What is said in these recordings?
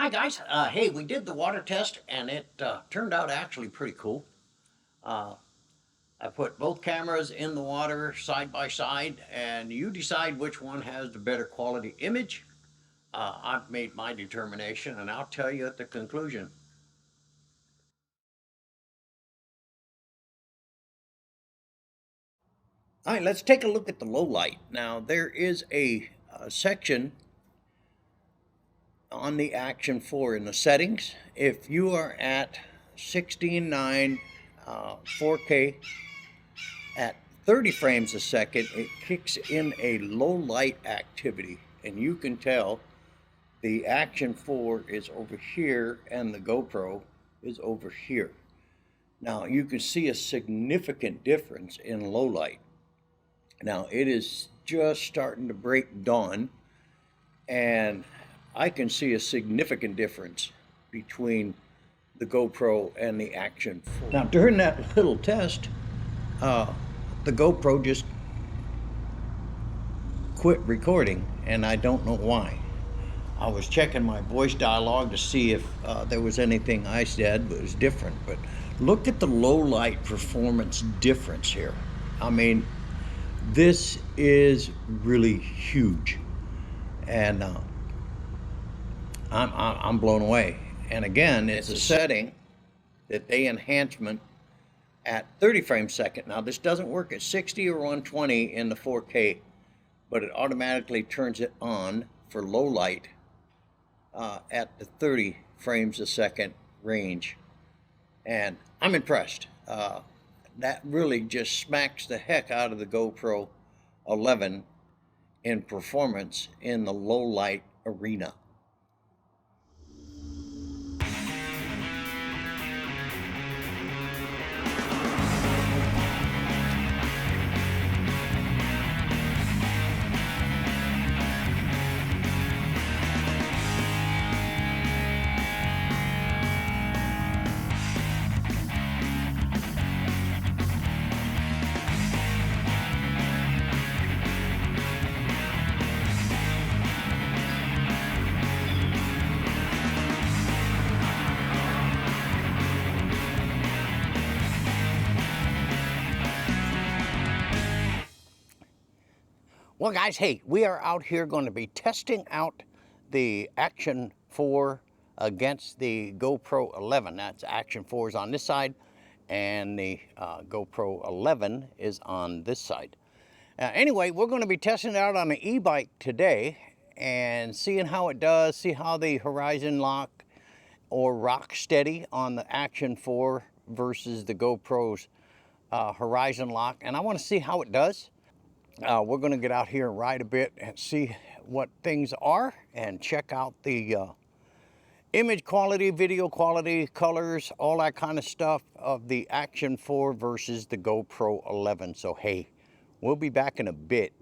Hi guys, hey, we did the water test and it turned out actually pretty cool. I put both cameras in the water side by side and you decide which one has the better quality image. I've made my determination and I'll tell you at the conclusion. All right, let's take a look at the low light. Now there is a section on the Action 4 in the settings. If you are at 16:9 4K at 30 frames a second, it kicks in a low light activity, and you can tell the Action 4 is over here and the GoPro is over here. Now you can see a significant difference in low light. Now it is just starting to break dawn, and I can see a significant difference between the GoPro and the Action 4. Now during that little test, the GoPro just quit recording, and I don't know why. I was checking my voice dialogue to see if there was anything I said that was different, but look at the low light performance difference here. I mean, this is really huge, and I'm blown away. And again, it's a setting that they enhancement at 30 frames a second. Now this doesn't work at 60 or 120 in the 4K, but it automatically turns it on for low light at the 30 frames a second range. And I'm impressed. That really just smacks the heck out of the GoPro 11 in performance in the low light arena. Well guys, hey, we are out here going to be testing out the Action 4 against the GoPro 11. That's Action 4 is on this side and the GoPro 11 is on this side. Anyway, we're going to be testing it out on an e-bike today and seeing how it does, see how the horizon lock or rock steady on the Action 4 versus the GoPro's horizon lock, and I want to see how it does. We're going to get out here and ride a bit and see what things are and check out the image quality, video quality, colors, all that kind of stuff of the Action 4 versus the GoPro 11. So hey, we'll be back in a bit.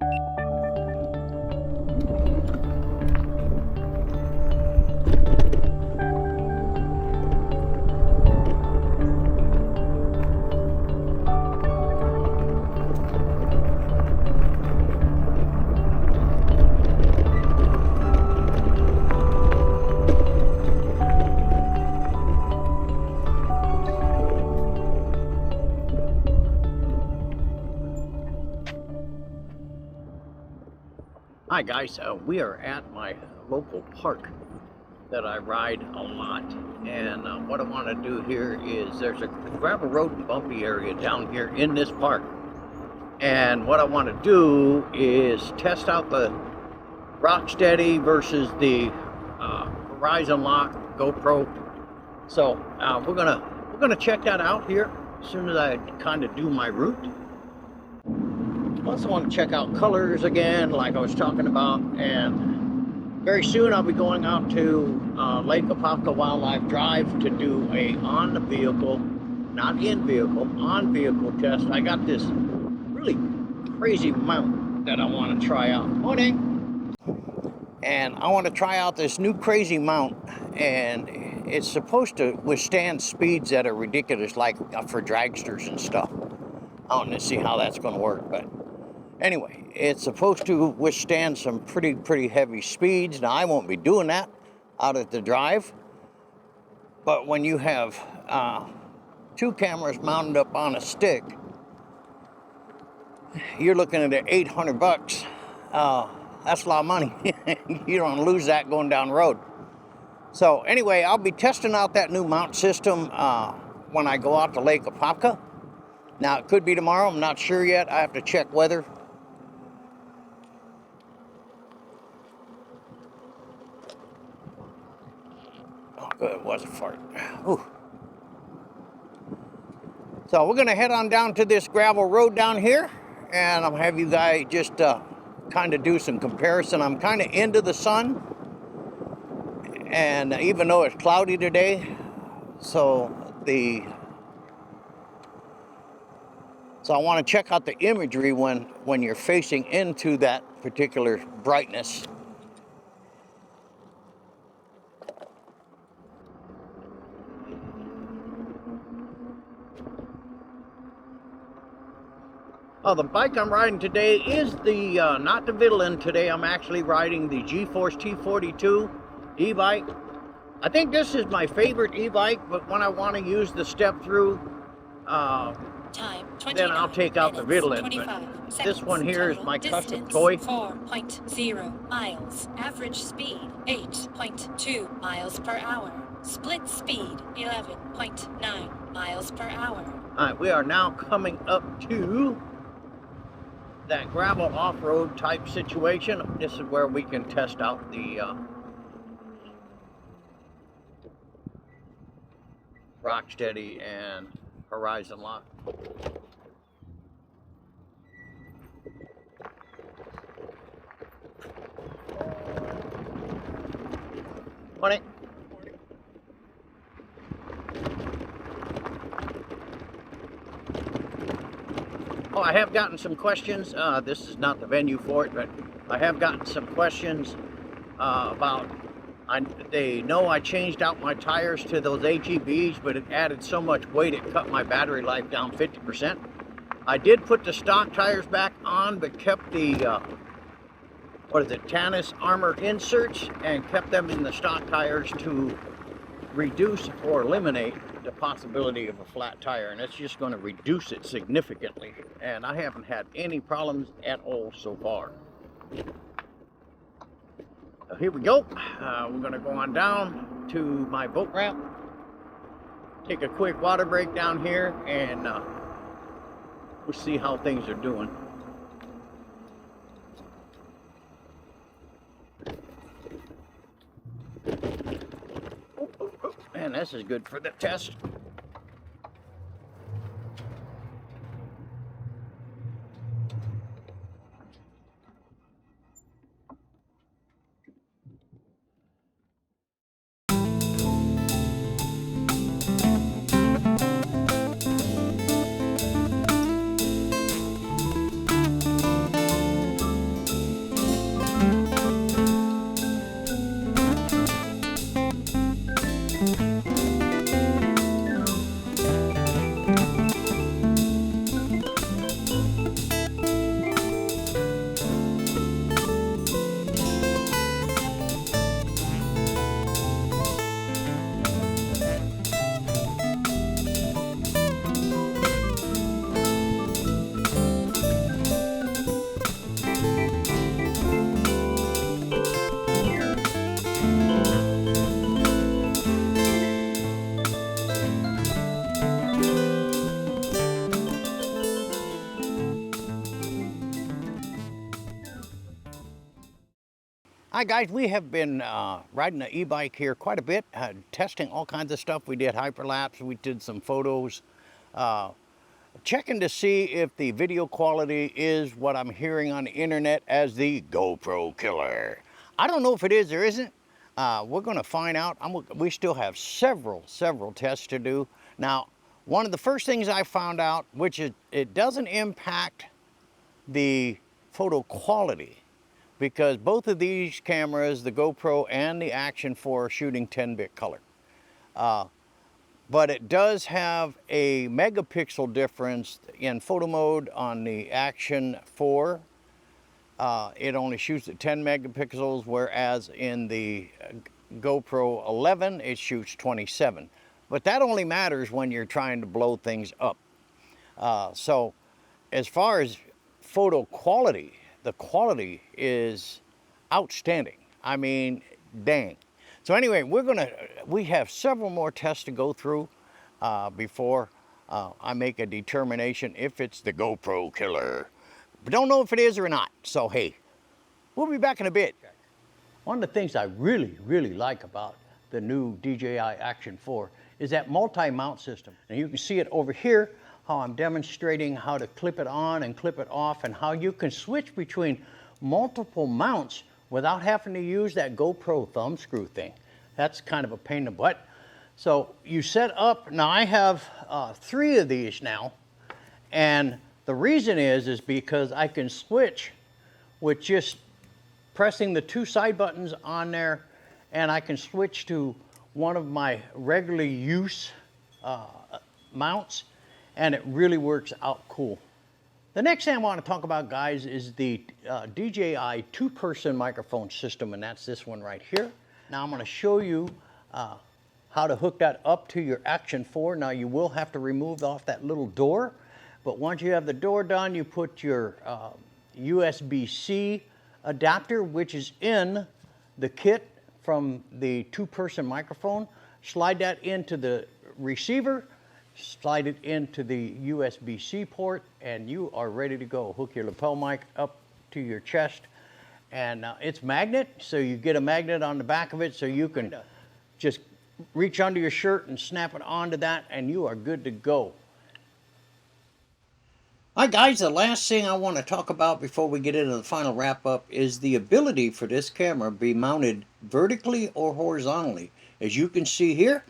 Hi guys, we are at my local park that I ride a lot, and what I want to do here is there's a gravel road and bumpy area down here in this park, and what I want to do is test out the rock steady versus the horizon lock GoPro. So we're gonna check that out here as soon as I kind of do my route. Also want to check out colors again, like I was talking about, and very soon I'll be going out to Lake Apopka Wildlife Drive to do a on-vehicle, not in-vehicle, on-vehicle test. I got this really crazy mount that I want to try out. Morning! And I want to try out this new crazy mount, and it's supposed to withstand speeds that are ridiculous, like for dragsters and stuff. I want to see how that's going to work, but anyway, it's supposed to withstand some pretty heavy speeds. Now, I won't be doing that out at the drive, But when you have two cameras mounted up on a stick, you're looking at 800 bucks. That's a lot of money. You don't lose that going down the road. So anyway, I'll be testing out that new mount system when I go out to Lake Apopka. Now, it could be tomorrow. I'm not sure yet. I have to check weather. Oh, good. It was a fart. Ooh. So we're going to head on down to this gravel road down here, and I'll have you guys just kind of do some comparison. I'm kind of into the sun, and even though it's cloudy today, so I want to check out the imagery when you're facing into that particular brightness. Oh, the bike I'm riding today is the, not the Vitolin today. I'm actually riding the G-Force T42 e-bike. I think this is my favorite e-bike, but when I want to use the step-through, then I'll take out the Vitolin. But this one here is my custom toy. 4.0 miles. Average speed 8.2 miles per hour. Split speed 11.9 miles per hour. All right, we are now coming up to that gravel off-road type situation. This is where we can test out the Rocksteady and Horizon Lock. Morning. Oh, I have gotten some questions. This is not the venue for it, but I have gotten some questions about, they know I changed out my tires to those HEBs, but it added so much weight it cut my battery life down 50%. I did put the stock tires back on, but kept the, Tannis armor inserts and kept them in the stock tires to reduce or eliminate the possibility of a flat tire, and it's just going to reduce it significantly, and I haven't had any problems at all so far. So here we go. We're going to go on down to my boat ramp, take a quick water break down here, and we'll see how things are doing. And this is good for the test. Hi guys, we have been riding the e-bike here quite a bit, testing all kinds of stuff. We did hyperlapse, we did some photos, checking to see if the video quality is what I'm hearing on the internet as the GoPro killer. I don't know if it is or isn't. We're going to find out. We still have several tests to do. Now, one of the first things I found out, which is it doesn't impact the photo quality, because both of these cameras, the GoPro and the Action 4, are shooting 10-bit color. But it does have a megapixel difference in photo mode on the Action 4. It only shoots at 10 megapixels, whereas in the GoPro 11, it shoots 27. But that only matters when you're trying to blow things up. So as far as photo quality, the quality is outstanding. I mean, dang. So anyway, we have several more tests to go through before I make a determination if it's the GoPro killer. But don't know if it is or not. So hey, we'll be back in a bit. One of the things I really, really like about the new DJI Action 4 is that multi-mount system. And you can see it over here, how I'm demonstrating how to clip it on and clip it off, and how you can switch between multiple mounts without having to use that GoPro thumb screw thing. That's kind of a pain in the butt. So you set up, now I have 3 of these now, and the reason is because I can switch with just pressing the 2 side buttons on there, and I can switch to one of my regular use mounts, and it really works out cool. The next thing I want to talk about, guys, is the DJI 2-person microphone system, and that's this one right here. Now I'm going to show you how to hook that up to your Action 4. Now you will have to remove off that little door, but once you have the door done, you put your USB-C adapter, which is in the kit from the 2-person microphone. Slide that into the receiver, slide it into the USB-C port, and you are ready to go. Hook your lapel mic up to your chest, and it's magnet, so you get a magnet on the back of it, so you can just reach under your shirt and snap it onto that, and you are good to go. All right, guys, the last thing I want to talk about before we get into the final wrap-up is the ability for this camera to be mounted vertically or horizontally. As you can see here,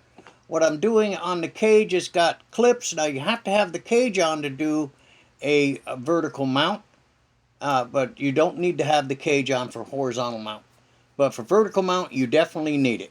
what I'm doing on the cage is got clips. Now you have to have the cage on to do a vertical mount, but you don't need to have the cage on for horizontal mount. But for vertical mount, you definitely need it.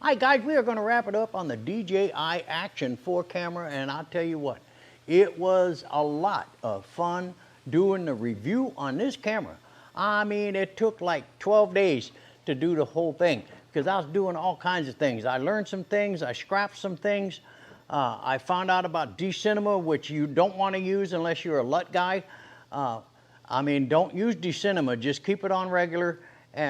All right, guys, we are going to wrap it up on the DJI Action 4 camera, and I'll tell you what, it was a lot of fun doing the review on this camera. I mean, it took like 12 days to do the whole thing because I was doing all kinds of things. I learned some things, I scrapped some things. I found out about D-Cinema, which you don't want to use unless you're a LUT guy. I mean, don't use D-Cinema, just keep it on regular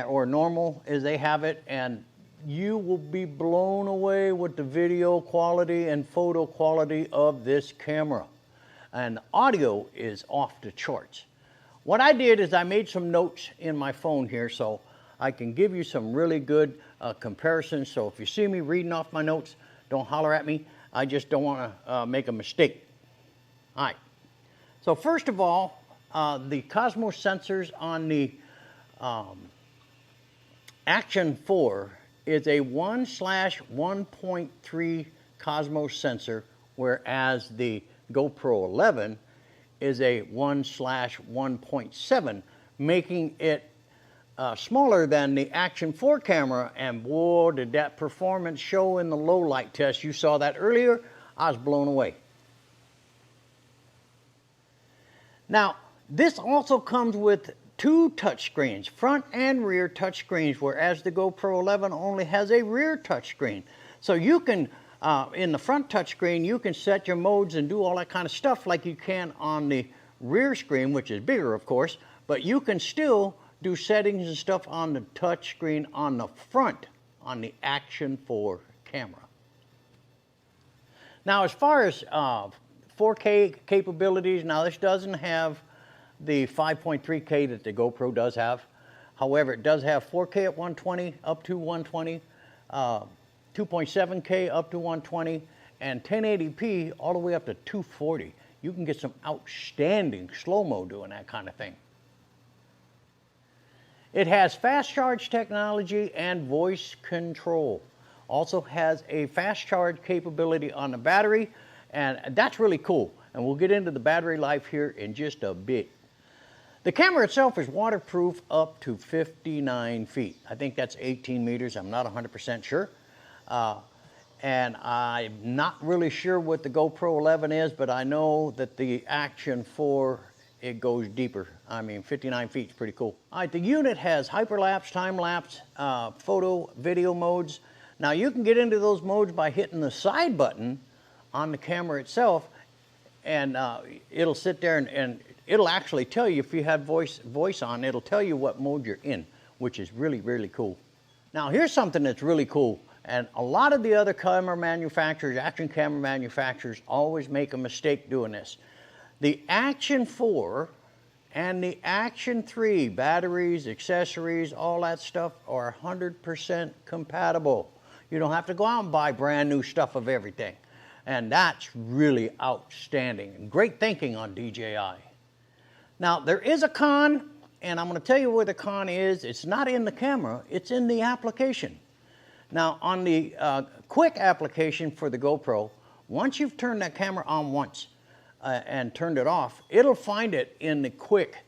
or normal as they have it, and you will be blown away with the video quality and photo quality of this camera. And the audio is off the charts. What I did is I made some notes in my phone here so I can give you some really good comparisons. So if you see me reading off my notes, don't holler at me. I just don't want to make a mistake. All right. So first of all, the Cosmos sensors on the Action 4 is a 1/1.3 Cosmos sensor, whereas the GoPro 11 is a 1/1.7, making it smaller than the Action 4 camera. And boy, did that performance show in the low light test. You saw that earlier. I was blown away. Now, this also comes with 2 touchscreens, front and rear touchscreens, whereas the GoPro 11 only has a rear touchscreen. So you can In the front touchscreen, you can set your modes and do all that kind of stuff like you can on the rear screen, which is bigger, of course, but you can still do settings and stuff on the touchscreen on the front, on the Action 4 camera. Now, as far as 4K capabilities, now this doesn't have the 5.3K that the GoPro does have. However, it does have 4K at 120 up to 120, 2.7K up to 120, and 1080p all the way up to 240. You can get some outstanding slow-mo doing that kind of thing. It has fast charge technology and voice control. Also has a fast charge capability on the battery, and that's really cool. And we'll get into the battery life here in just a bit. The camera itself is waterproof up to 59 feet. I think that's 18 meters. I'm not 100% sure. And I'm not really sure what the GoPro 11 is, but I know that the Action 4, it goes deeper. I mean, 59 feet is pretty cool. All right, the unit has hyperlapse, time-lapse, photo, video modes. Now, you can get into those modes by hitting the side button on the camera itself, and it'll sit there and it'll actually tell you if you have voice on, it'll tell you what mode you're in, which is really, really cool. Now, here's something that's really cool. And a lot of the other camera manufacturers, action camera manufacturers, always make a mistake doing this. The Action 4 and the Action 3 batteries, accessories, all that stuff are 100% compatible. You don't have to go out and buy brand new stuff of everything. And that's really outstanding. Great thinking on DJI. Now, there is a con, and I'm going to tell you where the con is. It's not in the camera, it's in the application. Now, on the quick application for the GoPro, once you've turned that camera on once and turned it off, it'll find it in the quick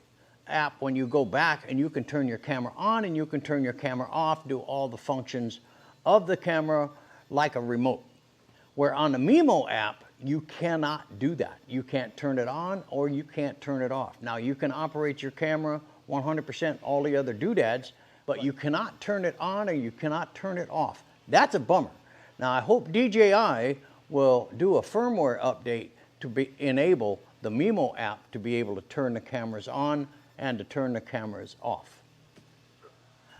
app when you go back, and you can turn your camera on and you can turn your camera off, do all the functions of the camera like a remote. Where on the Mimo app, you cannot do that. You can't turn it on or you can't turn it off. Now, you can operate your camera 100%, all the other doodads, but you cannot turn it on or you cannot turn it off. That's a bummer. Now, I hope DJI will do a firmware update to enable the Mimo app to be able to turn the cameras on and to turn the cameras off.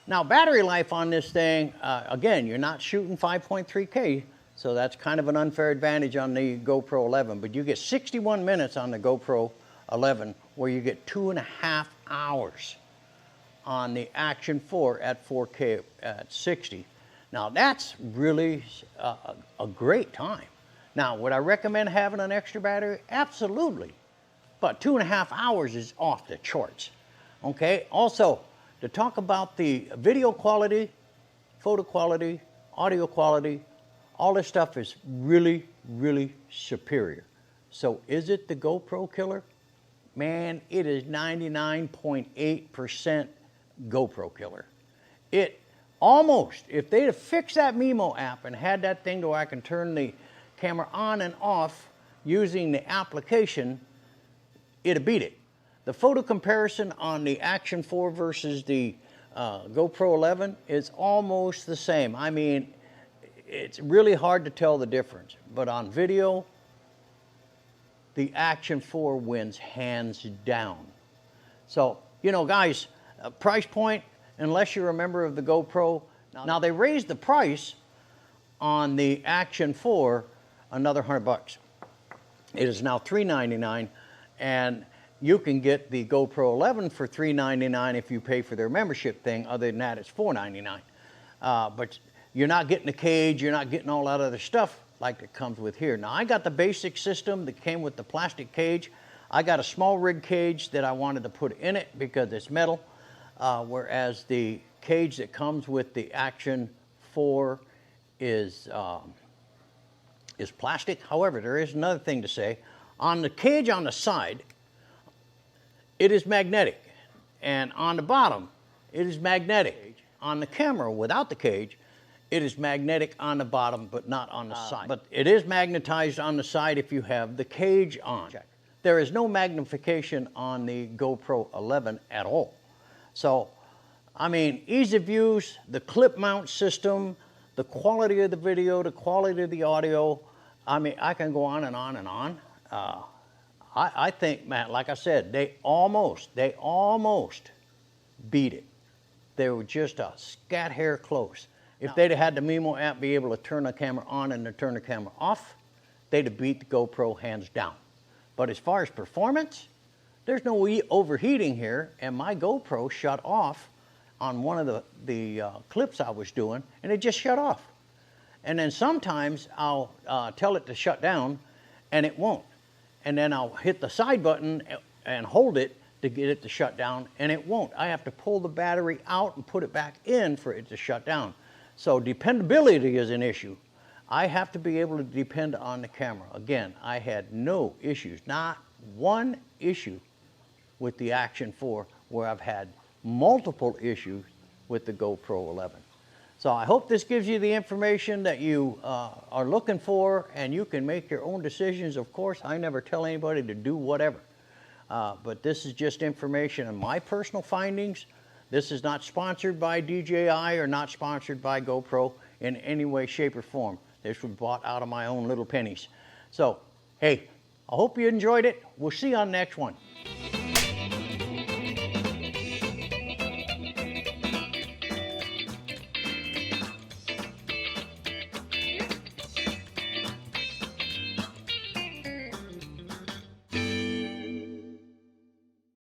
Now, battery life on this thing, again, you're not shooting 5.3K, so that's kind of an unfair advantage on the GoPro 11, but you get 61 minutes on the GoPro 11, where you get 2.5 hours on the Action 4 at 4K at 60. Now, that's really a great time. Now, would I recommend having an extra battery? Absolutely. But 2.5 hours is off the charts. Okay, also, to talk about the video quality, photo quality, audio quality, all this stuff is really, really superior. So is it the GoPro killer? Man, it is 99.8% GoPro killer. It almost, if they'd have fixed that Mimo app and had that thing to where I can turn the camera on and off using the application, it'd beat it. The photo comparison on the Action 4 versus the GoPro 11 is almost the same. I mean, it's really hard to tell the difference. But on video, the Action 4 wins hands down. So, you know, guys, price point, unless you're a member of the GoPro. Now they raised the price on the Action 4 another $100. It is now $399, and you can get the GoPro 11 for $399 if you pay for their membership thing. Other than that, it's $499. But you're not getting the cage, you're not getting all that other stuff like it comes with here. Now, I got the basic system that came with the plastic cage. I got a small rig cage that I wanted to put in it because it's metal, whereas the cage that comes with the Action 4 is plastic. However, there is another thing to say. On the cage on the side, it is magnetic, and on the bottom, it is magnetic. On the camera without the cage, it is magnetic on the bottom, but not on the side. But it is magnetized on the side if you have the cage on. There is no magnification on the GoPro 11 at all. So, I mean, ease of use, the clip mount system, the quality of the video, the quality of the audio, I mean, I can go on and on and on. I think, man, like I said, they almost beat it. They were just a scat hair close. If they'd have had the Mimo app be able to turn the camera on and to turn the camera off, they'd have beat the GoPro hands down. But as far as performance, there's no overheating here, and my GoPro shut off on one of the clips I was doing, and it just shut off. And then sometimes I'll tell it to shut down, and it won't. And then I'll hit the side button and hold it to get it to shut down, and it won't. I have to pull the battery out and put it back in for it to shut down. So dependability is an issue. I have to be able to depend on the camera. Again, I had no issues, not one issue with the Action 4, where I've had multiple issues with the GoPro 11. So I hope this gives you the information that you are looking for, and you can make your own decisions. Of course, I never tell anybody to do whatever. But this is just information and my personal findings. This is not sponsored by DJI or not sponsored by GoPro in any way, shape, or form. This was bought out of my own little pennies. So, hey, I hope you enjoyed it. We'll see you on the next one.